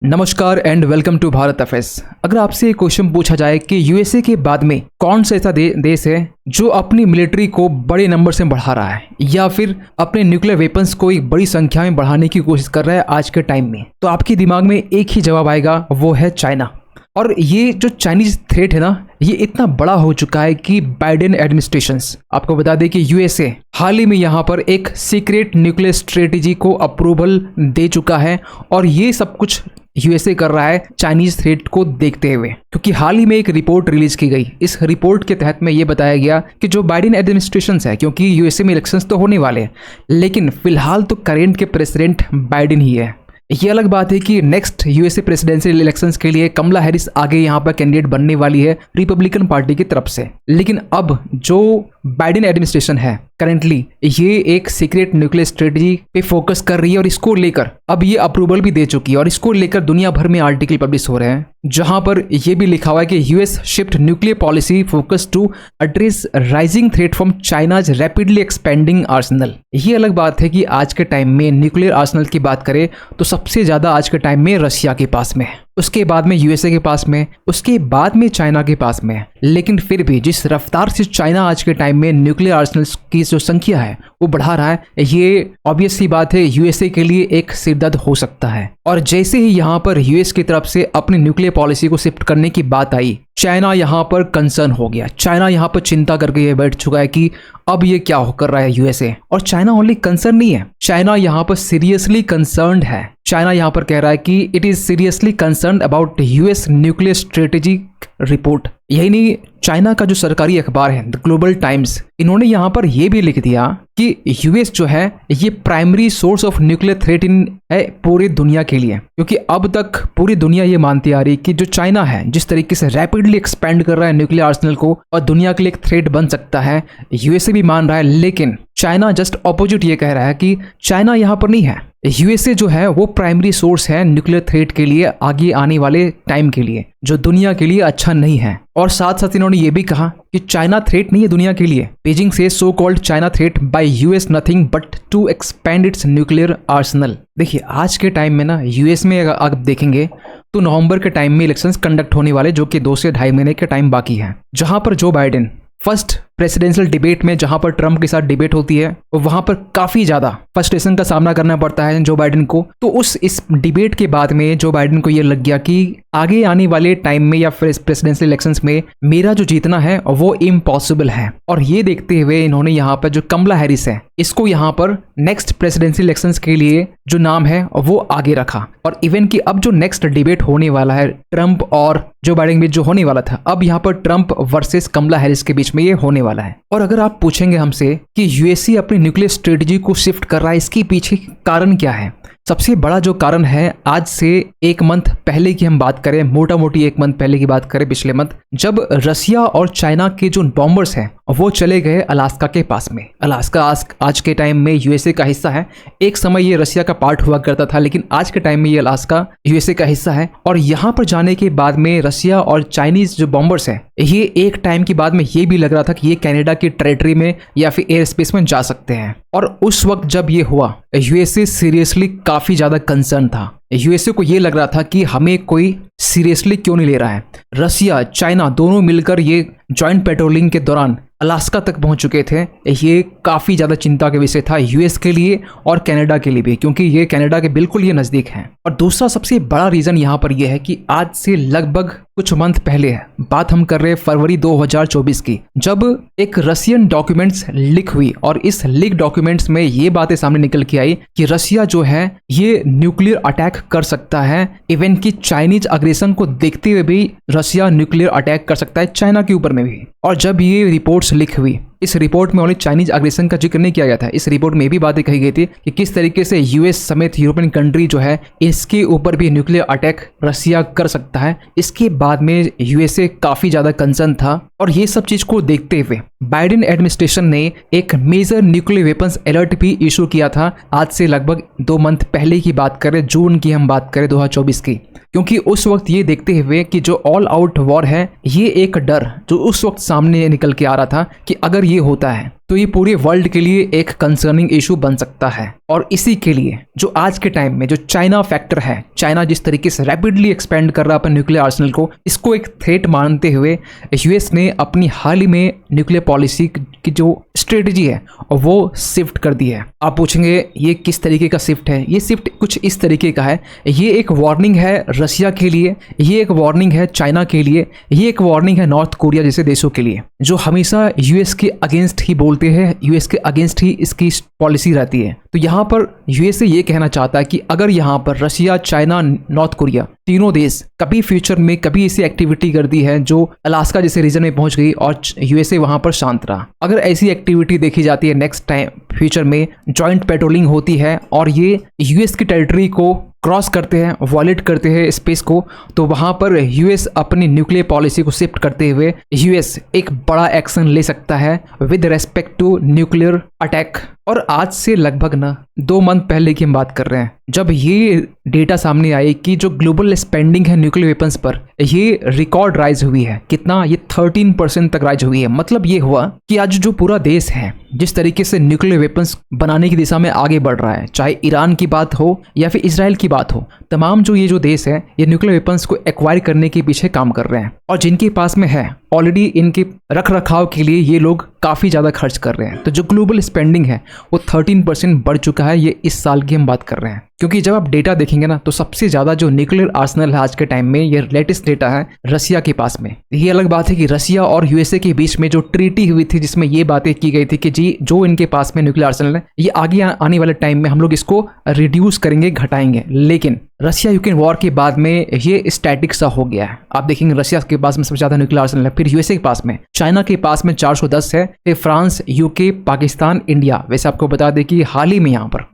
नमस्कार and welcome to Bharat affairs. अगर आपसे एक क्वेश्चन पूछा जाए कि यूएसए के बाद में कौन सा ऐसा देश है जो अपनी मिलिट्री को बड़े नंबर से बढ़ा रहा है या फिर अपने न्यूक्लियर वेपन्स को एक बड़ी संख्या में बढ़ाने की कोशिश कर रहा है आज के टाइम में, तो आपके दिमाग में एक ही जवाब आएगा, वो है चाइना। और ये जो चाइनीज थ्रेट है ना, ये इतना बड़ा हो चुका है कि बाइडेन एडमिनिस्ट्रेशंस, आपको बता दें कि यूएसए हाल ही में यहाँ पर एक सीक्रेट न्यूक्लियर स्ट्रेटेजी को अप्रूवल दे चुका है। और ये सब कुछ यूएसए कर रहा है चाइनीज थ्रेट को देखते हुए, क्योंकि हाल ही में एक रिपोर्ट रिलीज की गई। इस रिपोर्ट के तहत में ये बताया गया कि जो बाइडेन एडमिनिस्ट्रेशन है, क्योंकि यूएसए में इलेक्शंस तो होने वाले हैं, लेकिन फिलहाल तो करेंट के प्रेसिडेंट बाइडेन ही है। ये अलग बात है कि नेक्स्ट यूएसए प्रेसिडेंशियल इलेक्शंस के लिए कमला हैरिस आगे यहाँ पर कैंडिडेट बनने वाली है रिपब्लिकन पार्टी की तरफ से। लेकिन अब जो बाइडेन एडमिनिस्ट्रेशन है करेंटली, ये एक सीक्रेट न्यूक्लियर स्ट्रेटजी पे फोकस कर रही है और इसको लेकर अब ये अप्रूवल भी दे चुकी है। और इसको लेकर दुनिया भर में आर्टिकल पब्लिश हो रहे हैं, जहां पर ये भी लिखा हुआ है कि US shift nuclear policy focus to address rising threat from China's rapidly expanding arsenal. ये अलग बात है कि आज के टाइम में न्यूक्लियर आर्सेनल की बात करें तो सबसे ज्यादा आज के टाइम में रशिया के पास में, उसके बाद में यूएसए के पास में, उसके बाद में चाइना के पास में। लेकिन फिर भी जिस रफ्तार से चाइना आज के टाइम में न्यूक्लियर आर्सेनल्स की जो संख्या है वो बढ़ा रहा है, ये ऑब्वियस सी बात है यूएसए के लिए एक सिरदर्द हो सकता है। और जैसे ही यहाँ पर यूएस की तरफ से अपनी न्यूक्लियर पॉलिसी को शिफ्ट करने की बात आई, चाइना यहाँ पर कंसर्न हो गया। चाइना यहाँ पर चिंता करके ये बैठ चुका है कि अब ये क्या हो कर रहा है यूएसए। और चाइना ओनली कंसर्न नहीं है, चाइना यहाँ पर सीरियसली कंसर्न्ड है। चाइना यहाँ पर कह रहा है कि it is seriously concerned about US nuclear strategy report. यही नहीं, चाइना का जो सरकारी अखबार है द ग्लोबल टाइम्स, इन्होंने यहाँ पर यह भी लिख दिया कि यूएस जो है ये primary source of nuclear threat in है पूरी दुनिया के लिए। क्योंकि अब तक पूरी दुनिया ये मानती आ रही कि जो चाइना है जिस तरीके से रैपिडली एक्सपेंड कर रहा है न्यूक्लियर आर्सेनल को और दुनिया के लिए एक थ्रेट बन सकता है, यूएसए भी मान रहा है। लेकिन चाइना जस्ट ऑपोजिट ये कह रहा है कि चाइना यहाँ पर नहीं है, यूएसए जो है वो प्राइमरी सोर्स है न्यूक्लियर थ्रेट के लिए आगे आने वाले टाइम के लिए, जो दुनिया के लिए अच्छा नहीं है। और साथ साथ इन्होंने ये भी कहा कि चाइना थ्रेट नहीं है दुनिया के लिए। बीजिंग से so called China threat by US nothing but to expand its nuclear arsenal. देखिए आज के टाइम में ना यूएस में अगर आप देखेंगे तो नवंबर के टाइम में इलेक्शंस कंडक्ट होने वाले, जो कि 2 से ढाई महीने के टाइम बाकी है, जहां पर Joe Biden first presidential debate में जहां पर ट्रंप के साथ डिबेट होती है वहां पर काफी ज्यादा फ्रस्ट्रेशन का सामना करना पड़ता है जो बाइडेन को। तो इस डिबेट के बाद में जो बाइडेन को ये लग गया कि आगे आने वाले टाइम में या फिर प्रेसिडेंशियल इलेक्शंस में मेरा जो जीतना है वो इम्पॉसिबल है। और ये देखते हुए इन्होंने यहाँ पर जो कमला हैरिस है इसको यहाँ पर नेक्स्ट प्रेसिडेंशियल इलेक्शंस के लिए जो नाम है वो आगे रखा। और इवन कि अब जो नेक्स्ट डिबेट होने वाला है ट्रंप और जो बाइडेन के बीच जो होने वाला था, अब यहाँ पर ट्रंप वर्सेस कमला हैरिस के बीच में ये होने वाला है। और अगर आप पूछेंगे हमसे कि यूएसए अपनी न्यूक्लियर स्ट्रेटजी को शिफ्ट कर रहा है, इसके पीछे कारण क्या है, सबसे बड़ा जो कारण है, आज से 1 मंथ पहले की हम बात करें, मोटा मोटी 1 मंथ पहले की बात करें, पिछले मंथ जब रशिया और चाइना के जो बॉम्बर्स हैं वो चले गए अलास्का के पास में। अलास्का आज के टाइम में यूएसए का हिस्सा है। एक समय ये रशिया का पार्ट हुआ करता था, लेकिन आज के टाइम में ये अलास्का यूएसए का हिस्सा है। और यहाँ पर जाने के बाद में रशिया और चाइनीज जो बॉम्बर्स हैं, ये एक टाइम के बाद में ये भी लग रहा था कि ये कनाडा की टेरिटरी में या फिर एयर स्पेस में जा सकते हैं। और उस वक्त जब ये हुआ, यूएसए सीरियसली काफी ज्यादा कंसर्न था। यूएसए को ये लग रहा था कि हमें कोई सीरियसली क्यों नहीं ले रहा है। रशिया चाइना दोनों मिलकर ये जॉइंट पेट्रोलिंग के दौरान अलास्का तक पहुंच चुके थे। ये काफ़ी ज़्यादा चिंता का विषय था यूएस के लिए और कनाडा के लिए भी, क्योंकि ये कनाडा के बिल्कुल ये नज़दीक हैं। और दूसरा सबसे बड़ा रीज़न यहाँ पर यह है कि आज से लगभग कुछ मंथ पहले है, बात हम कर रहे हैं फरवरी 2024 की, जब एक रशियन डॉक्यूमेंट्स लीक हुई। और इस लीक डॉक्यूमेंट्स में ये बातें सामने निकल के आई कि रशिया जो है ये न्यूक्लियर अटैक कर सकता है। इवन कि चाइनीज अग्रेशन को देखते हुए भी रशिया न्यूक्लियर अटैक कर सकता है चाइना के ऊपर में भी। और जब ये रिपोर्ट्स लीक हुई, इस रिपोर्ट में ओनली चाइनीज अग्रेशन का जिक्र नहीं किया गया था, इस रिपोर्ट में भी बातें कही गई थी कि किस तरीके से यूएस समेत यूरोपियन कंट्री जो है इसके ऊपर भी न्यूक्लियर अटैक रशिया कर सकता है। इसके बाद में यूएसए काफी ज्यादा कंसर्न था। और ये सब चीज को देखते हुए बाइडेन एडमिनिस्ट्रेशन ने एक मेजर न्यूक्लियर वेपन्स अलर्ट भी इशू किया था। आज से लगभग 2 मंथ पहले की बात करें, जून की हम बात करें 2024 की, क्योंकि उस वक्त ये देखते हुए कि जो ऑल आउट वॉर है, ये एक डर जो उस वक्त सामने निकल के आ रहा था कि अगर ये होता है तो ये पूरे वर्ल्ड के लिए एक कंसर्निंग इशू बन सकता है। और इसी के लिए जो आज के टाइम में जो चाइना फैक्टर है, चाइना जिस तरीके से रैपिडली एक्सपेंड कर रहा है अपने न्यूक्लियर आर्सेनल को, इसको एक थ्रेट मानते हुए यूएस ने अपनी हाल ही में न्यूक्लियर पॉलिसी की जो स्ट्रेटजी है वो शिफ्ट कर दी है। आप पूछेंगे ये किस तरीके का शिफ्ट है? ये शिफ्ट कुछ इस तरीके का है। ये एक वार्निंग है रशिया के लिए, ये एक वार्निंग है चाइना के लिए, ये एक वार्निंग है नॉर्थ कोरिया जैसे देशों के लिए जो हमेशा यूएस के अगेंस्ट ही बोलते हैं, यूएस के अगेंस्ट ही इसकी पॉलिसी रहती है। तो यहाँ पर यूएसए ये कहना चाहता है कि अगर यहाँ पर रशिया, चाइना, नॉर्थ कोरिया तीनों देश कभी फ्यूचर में कभी ऐसी एक्टिविटी कर दी है जो अलास्का जैसे रीजन में पहुंच गई और यूएसए वहां पर शांत रहा, अगर ऐसी एक्टिविटी देखी जाती है नेक्स्ट टाइम फ्यूचर में जॉइंट पेट्रोलिंग होती है और ये यूएस की टेरिटरी को क्रॉस करते हैं, वॉलेट करते हैं स्पेस को, तो वहां पर यूएस अपनी न्यूक्लियर पॉलिसी को शिफ्ट करते हुए यूएस एक बड़ा एक्शन ले सकता है with respect to nuclear attack. और आज से लगभग 2 मंथ पहले की हम बात कर रहे हैं जब ये डेटा सामने आई कि जो ग्लोबल स्पेंडिंग है न्यूक्लियर वेपन्स पर ये रिकॉर्ड राइज हुई है। कितना? ये 13% तक राइज हुई है। मतलब ये हुआ कि आज जो पूरा देश है जिस तरीके से न्यूक्लियर वेपन्स बनाने की दिशा में आगे बढ़ रहा है, चाहे ईरान की बात हो या फिर इजराइल की बात हो, तमाम जो ये जो देश है ये न्यूक्लियर वेपन्स को एक्वायर करने के पीछे काम कर रहे हैं और जिनके पास में है ऑलरेडी इनके रख रखाव के लिए ये लोग काफ़ी ज़्यादा खर्च कर रहे हैं। तो जो ग्लोबल स्पेंडिंग है वो 13% बढ़ चुका है। ये इस साल की हम बात कर रहे हैं, क्योंकि जब आप डेटा देखेंगे ना तो सबसे ज़्यादा जो न्यूक्लियर आर्सेनल है आज के टाइम में ये लेटेस्ट डेटा है रशिया के पास में। ये अलग बात है कि रशिया और यूएसए के बीच में जो ट्रीटी हुई थी जिसमें ये बातें की गई थी कि जी जो इनके पास में न्यूक्लियर आर्सेनल है ये आगे आने वाले टाइम में हम लोग इसको रिड्यूस करेंगे, घटाएंगे। लेकिन रशिया यूक्रेन वॉर के बाद में ये स्टैटिक सा हो गया है। आप देखेंगे रशिया के पास में सबसे ज़्यादा न्यूक्लियर आर्सेनल है, फिर यूएसए के पास में, चाइना के पास में 410 है, फिर फ्रांस, यूके, पाकिस्तान, इंडिया। वैसे आपको बता दें कि हाल ही में यहाँ पर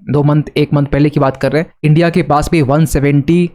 1 मंथ पहले की बात कर रहे हैं, इंडिया के पास भी 171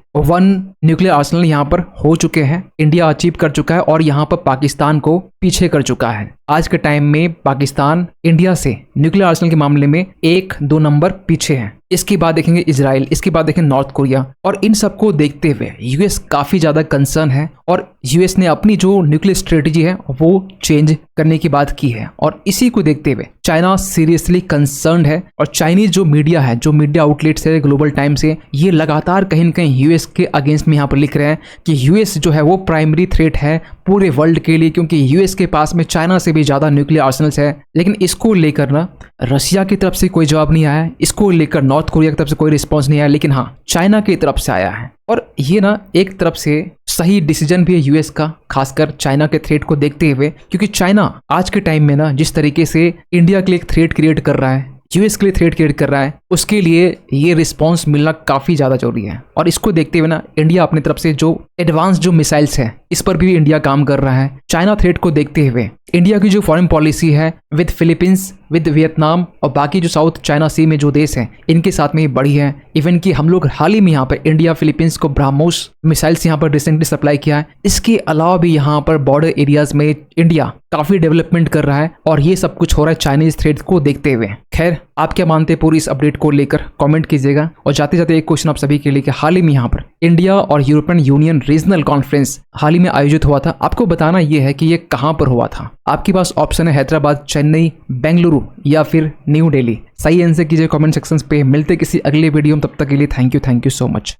न्यूक्लियर आर्सेनल यहाँ पर हो चुके हैं, इंडिया अचीव कर चुका है और यहाँ पर पाकिस्तान को पीछे कर चुका है। आज के टाइम में पाकिस्तान इंडिया से न्यूक्लियर आर्सेनल के मामले में 1-2 नंबर पीछे है। इसके बाद देखेंगे इजराइल, इसके बाद देखेंगे नॉर्थ कोरिया। और इन सबको देखते हुए यूएस काफ़ी ज़्यादा कंसर्न है और यूएस ने अपनी जो न्यूक्लियर स्ट्रेटजी है वो चेंज करने की बात की है। और इसी को देखते हुए चाइना सीरियसली कंसर्न्ड है और चाइनीज जो मीडिया है, जो मीडिया आउटलेट्स है, ग्लोबल टाइम्स है, ये लगातार कहीं न कहीं यूएस के अगेंस्ट में यहाँ पर लिख रहे हैं कि यूएस जो है वो प्राइमरी थ्रेट है पूरे वर्ल्ड के लिए, क्योंकि यूएस के पास में चाइना से भी ज़्यादा न्यूक्लियर आर्सेनल्स है। लेकिन इसको लेकर ना रशिया की तरफ से कोई जवाब नहीं आया है, इसको लेकर नॉर्थ कोरिया की तरफ से कोई रिस्पॉन्स नहीं आया, लेकिन हाँ चाइना की तरफ से आया है। और ये ना एक तरफ से सही डिसीजन भी है यूएस का, खासकर चाइना के थ्रेट को देखते हुए, क्योंकि चाइना आज के टाइम में ना जिस तरीके से इंडिया के लिए एक थ्रेट क्रिएट कर रहा है, यूएस के लिए थ्रेट क्रिएट कर रहा है, उसके लिए ये रिस्पॉन्स मिलना काफ़ी ज़्यादा जरूरी है। और इसको देखते हुए ना इंडिया अपनी तरफ से जो एडवांस जो मिसाइल्स है इस पर भी इंडिया काम कर रहा है। चाइना थ्रेट को देखते हुए इंडिया की जो फॉरेन पॉलिसी है विद फिलीपींस, विद वियतनाम और बाकी जो साउथ चाइना सी में जो देश हैं इनके साथ में बढ़ी है। इवन कि हम लोग हाल ही में यहाँ पर इंडिया फिलीपींस को ब्रह्मोस मिसाइल्स यहाँ पर रिसेंटली सप्लाई किया है। इसके अलावा भी यहाँ पर बॉर्डर एरियाज में इंडिया काफ़ी डेवलपमेंट कर रहा है और ये सब कुछ हो रहा है चाइनीज थ्रेट को देखते हुए। खैर, आप क्या मानते हैं पूरी इस अपडेट को लेकर कमेंट कीजिएगा। और जाते जाते एक क्वेश्चन आप सभी के लिए कि हाल ही में यहाँ पर इंडिया और यूरोपियन यूनियन रीजनल कॉन्फ्रेंस हाल ही में आयोजित हुआ था, आपको बताना ये है कि ये कहाँ पर हुआ था। आपके पास ऑप्शन है हैदराबाद, चेन्नई, बेंगलुरु या फिर न्यू दिल्ली। सही आंसर कीजिए कमेंट सेक्शन पे। मिलते किसी अगले वीडियो में, तब तक के लिए थैंक यू सो मच।